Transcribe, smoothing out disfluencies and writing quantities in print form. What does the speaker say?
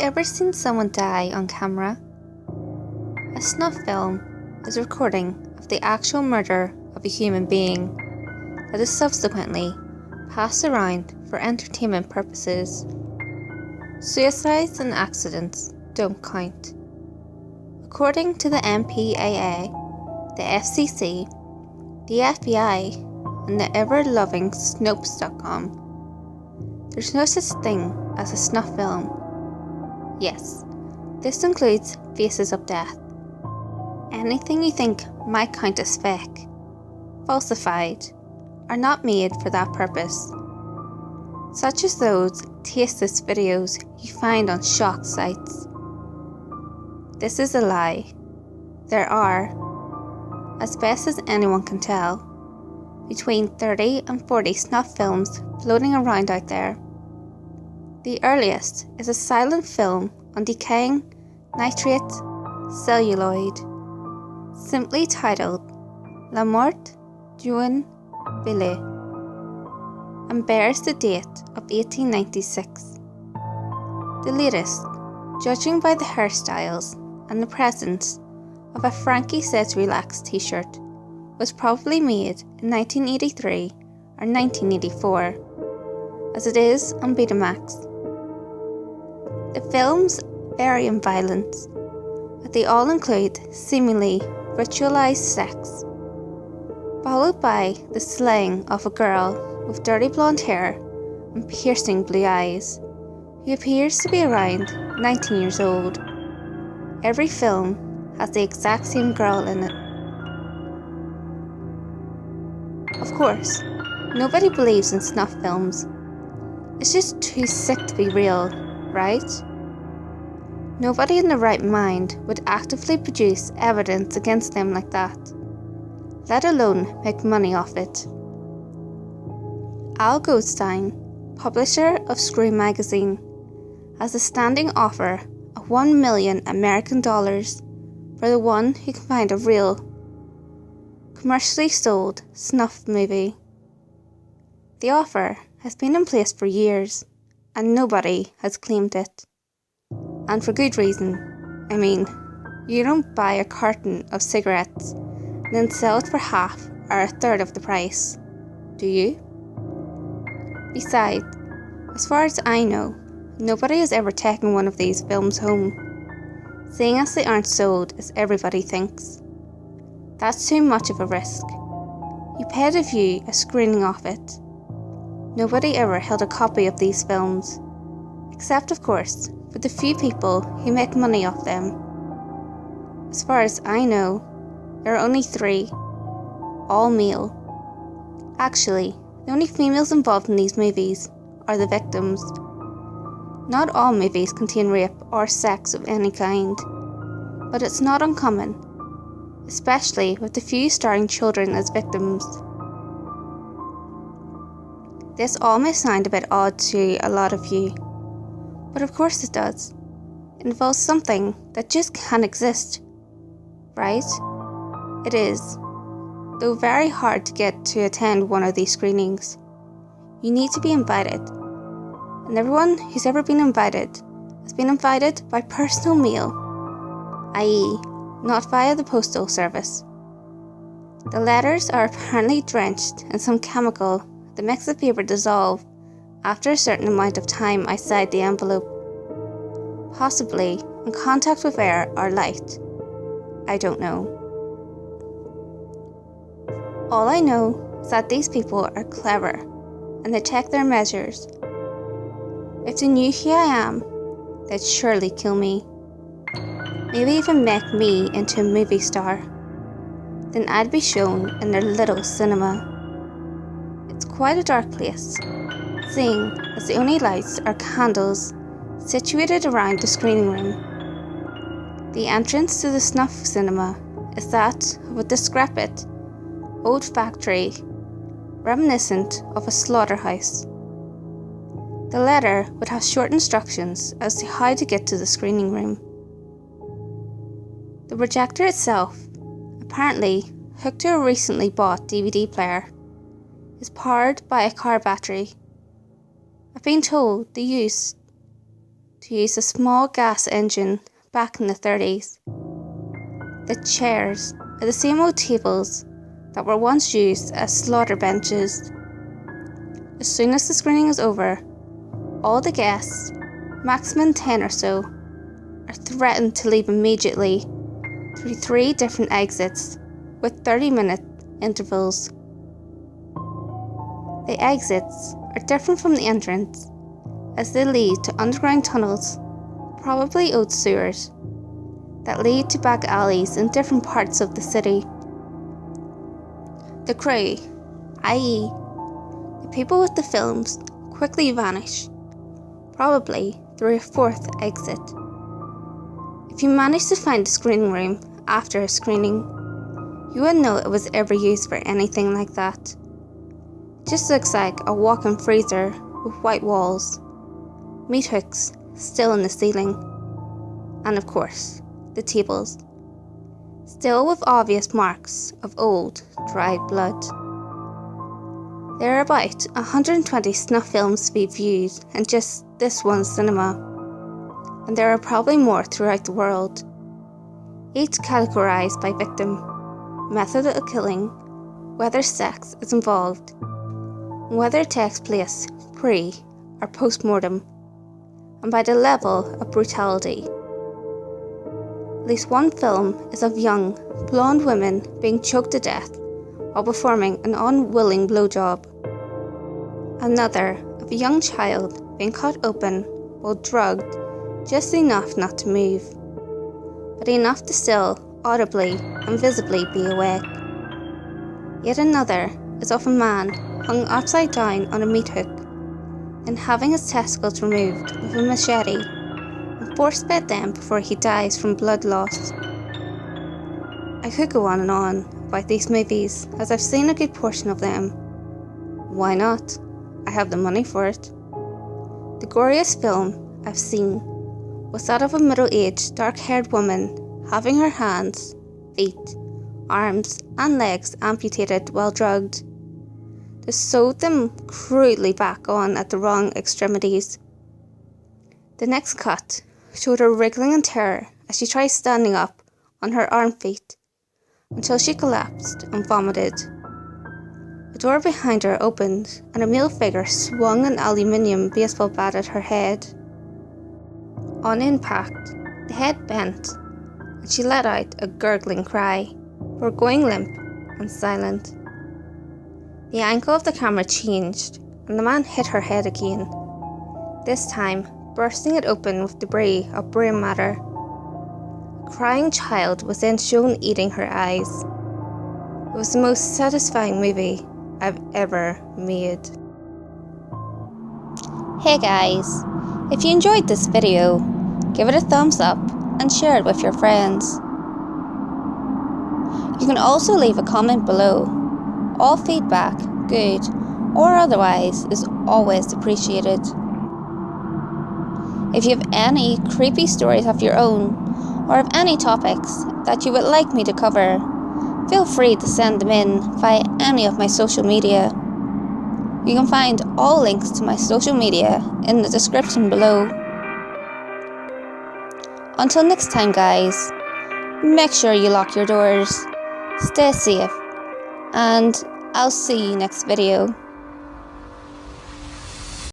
ever seen someone die on camera? A snuff film is a recording of the actual murder of a human being that is subsequently passed around for entertainment purposes. Suicides and accidents don't count. According to the MPAA, the FCC, the FBI, and the ever-loving Snopes.com, there's no such thing as a snuff film. Yes, this includes Faces of Death. Anything you think might count as fake, falsified, are not made for that purpose, such as those tasteless videos you find on shock sites. This is a lie. There are, as best as anyone can tell, between 30 and 40 snuff films floating around out there. The earliest is a silent film on decaying nitrate celluloid, simply titled La Mort d'un Belle, and bears the date of 1896. The latest, judging by the hairstyles and the presence of a Frankie Says Relax t-shirt, was probably made in 1983 or 1984, as it is on Betamax. The films vary in violence, but they all include seemingly ritualized sex, followed by the slaying of a girl with dirty blonde hair and piercing blue eyes, who appears to be around 19 years old. Every film has the exact same girl in it. Of course, nobody believes in snuff films. It's just too sick to be real, right? Nobody in their right mind would actively produce evidence against them like that, let alone make money off it. Al Goldstein, publisher of Scream magazine, has a standing offer of $1 million American for the one who can find a real, commercially sold snuff movie. The offer has been in place for years, and nobody has claimed it. And for good reason. I mean, you don't buy a carton of cigarettes and then sell it for half or a third of the price, do you? Besides, as far as I know, nobody has ever taken one of these films home, seeing as they aren't sold as everybody thinks. That's too much of a risk. You pay to view a screening of it. Nobody ever held a copy of these films, except of course for the few people who make money off them. As far as I know, there are only 3, all male. Actually, the only females involved in these movies are the victims. Not all movies contain rape or sex of any kind, but it's not uncommon, especially with the few starring children as victims. This all may sound a bit odd to a lot of you, but of course it does. It involves something that just can't exist, right? It is, though very hard to get to attend one of these screenings. You need to be invited, and everyone who's ever been invited has been invited by personal mail, i.e. not via the postal service. The letters are apparently drenched in some chemical that makes the paper dissolve after a certain amount of time outside the envelope, possibly in contact with air or light. I don't know. All I know is that these people are clever and they take their measures. If they knew who I am, they'd surely kill me. Maybe even make me into a movie star. Then I'd be shown in their little cinema. It's quite a dark place, seeing as the only lights are candles situated around the screening room. The entrance to the snuff cinema is that of a decrepit old factory, reminiscent of a slaughterhouse. The letter would have short instructions as to how to get to the screening room. The projector itself, apparently hooked to a recently bought DVD player, is powered by a car battery. I've been told the use to use a small gas engine back in the 30s. The chairs are the same old tables that were once used as slaughter benches. As soon as the screening is over, all the guests, maximum 10 or so, are threatened to leave immediately through 3 different exits with 30-minute intervals. The exits are different from the entrance as they lead to underground tunnels, probably old sewers, that lead to back alleys in different parts of the city. The crew, i.e. the people with the films, quickly vanish, probably through a 4th exit. If you manage to find a screening room after a screening, you wouldn't know it was ever used for anything like that. It just looks like a walk-in freezer with white walls, meat hooks still in the ceiling, and of course, the tables, still with obvious marks of old, dried blood. There are about 120 snuff films to be viewed in just this one cinema, and there are probably more throughout the world, each categorised by victim, method of killing, whether sex is involved, and whether it takes place pre or post-mortem, and by the level of brutality. At least one film is of young, blonde women being choked to death while performing an unwilling blowjob. Another of a young child being cut open while drugged just enough not to move, but enough to still audibly and visibly be awake. Yet another is of a man hung upside down on a meat hook and having his testicles removed with a machete and force-fed them before he dies from blood loss. I could go on and on about these movies as I've seen a good portion of them. Why not? I have the money for it. The goriest film I've seen was that of a middle-aged, dark-haired woman having her hands, feet, arms and legs amputated while drugged. They sewed them crudely back on at the wrong extremities. The next cut showed her wriggling in terror as she tried standing up on her arm feet until she collapsed and vomited. A door behind her opened and a male figure swung an aluminium baseball bat at her head. On impact, the head bent and she let out a gurgling cry before going limp and silent. The angle of the camera changed and the man hit her head again, this time bursting it open with debris of brain matter. A crying child was then shown eating her eyes. It was the most satisfying movie I've ever made. Hey guys, if you enjoyed this video, give it a thumbs up and share it with your friends. You can also leave a comment below. All feedback, good or otherwise, is always appreciated. If you have any creepy stories of your own, or have any topics that you would like me to cover, feel free to send them in via any of my social media. You can find all links to my social media in the description below. Until next time guys, make sure you lock your doors, stay safe, and I'll see you next video.